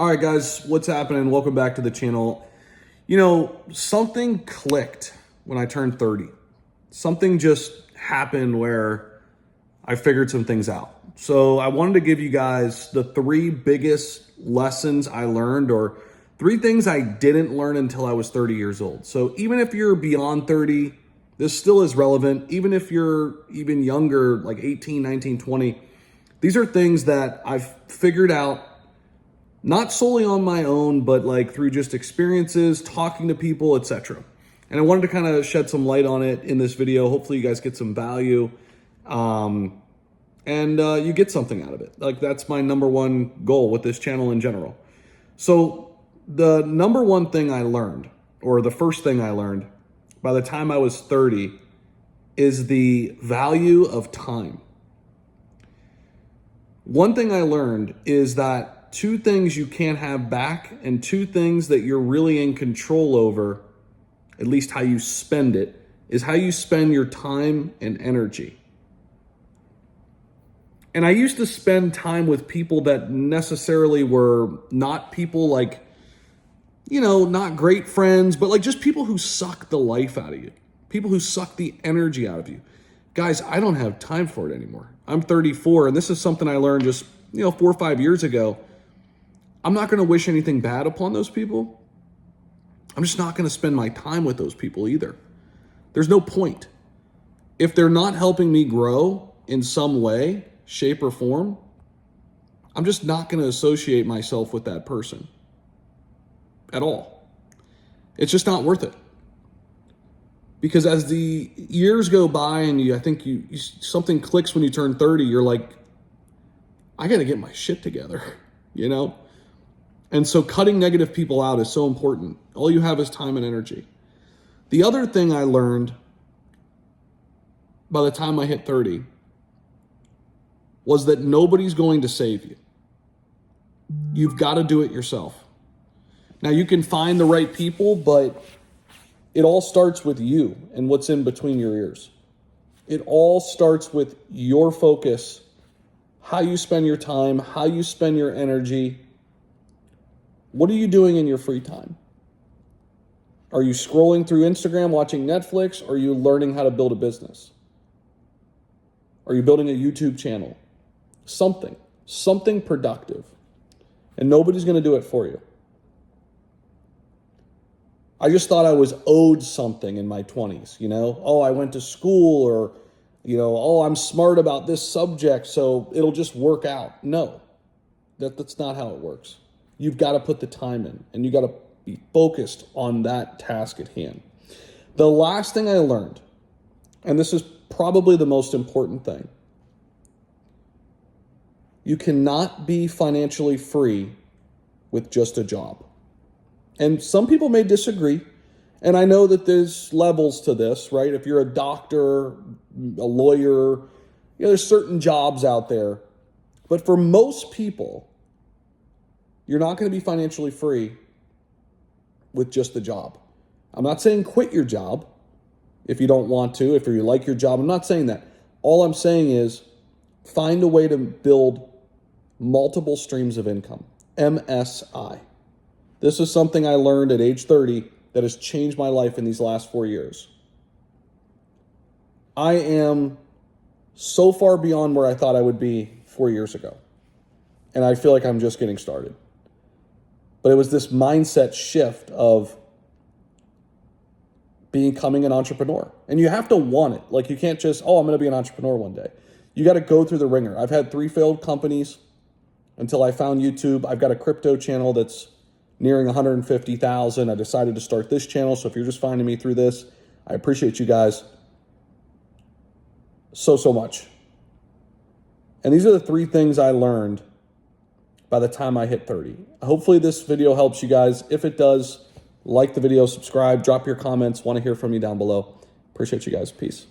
All right, guys, what's happening? Welcome back to the channel. Something clicked when I turned 30. Something just happened where I figured some things out. So I wanted to give you guys the three biggest lessons I learned, or three things I didn't learn until I was 30 years old. So even if you're beyond 30, this still is relevant. Even if you're even younger, like 18, 19, 20, these are things that I've figured out not solely on my own, but like through just experiences, talking to people, etc. And I wanted to kind of shed some light on it in this video. Hopefully you guys get some value and you get something out of it. Like, that's my number one goal with this channel in general. So the number one thing I learned, or the first thing I learned by the time I was 30, is the value of time. One thing I learned is that two things you can't have back, and two things that you're really in control over, at least how you spend it, is how you spend your time and energy. And I used to spend time with people that necessarily were not people like, not great friends, but like just people who suck the life out of you, people who suck the energy out of you. Guys, I don't have time for it anymore. I'm 34, and this is something I learned just, 4 or 5 years ago. I'm not going to wish anything bad upon those people. I'm just not going to spend my time with those people either. There's no point. If they're not helping me grow in some way, shape, or form, I'm just not going to associate myself with that person at all. It's just not worth it. Because as the years go by and I think something clicks when you turn 30, you're like, I got to get my shit together, And so cutting negative people out is so important. All you have is time and energy. The other thing I learned by the time I hit 30 was that nobody's going to save you. You've got to do it yourself. Now, you can find the right people, but it all starts with you and what's in between your ears. It all starts with your focus, how you spend your time, how you spend your energy. What are you doing in your free time? Are you scrolling through Instagram, watching Netflix? Or are you learning how to build a business? Are you building a YouTube channel? Something productive. And nobody's going to do it for you. I just thought I was owed something in my 20s, Oh, I went to school, or, oh, I'm smart about this subject, so it'll just work out. No, that's not how it works. You've got to put the time in, and you got to be focused on that task at hand. The last thing I learned, and this is probably the most important thing, you cannot be financially free with just a job. And some people may disagree, and I know that there's levels to this, right? If you're a doctor, a lawyer, there's certain jobs out there. But for most people, you're not going to be financially free with just the job. I'm not saying quit your job if you don't want to, if you like your job. I'm not saying that. All I'm saying is find a way to build multiple streams of income, MSI. This is something I learned at age 30 that has changed my life in these last 4 years. I am so far beyond where I thought I would be 4 years ago. And I feel like I'm just getting started. But it was this mindset shift of becoming an entrepreneur. And you have to want it. Like, you can't just, I'm going to be an entrepreneur one day. You got to go through the ringer. I've had 3 failed companies until I found YouTube. I've got a crypto channel that's nearing 150,000. I decided to start this channel. So if you're just finding me through this, I appreciate you guys so much. And these are the 3 things I learned by the time I hit 30. Hopefully this video helps you guys. If it does, like the video, subscribe, drop your comments. Want to hear from you down below. Appreciate you guys. Peace.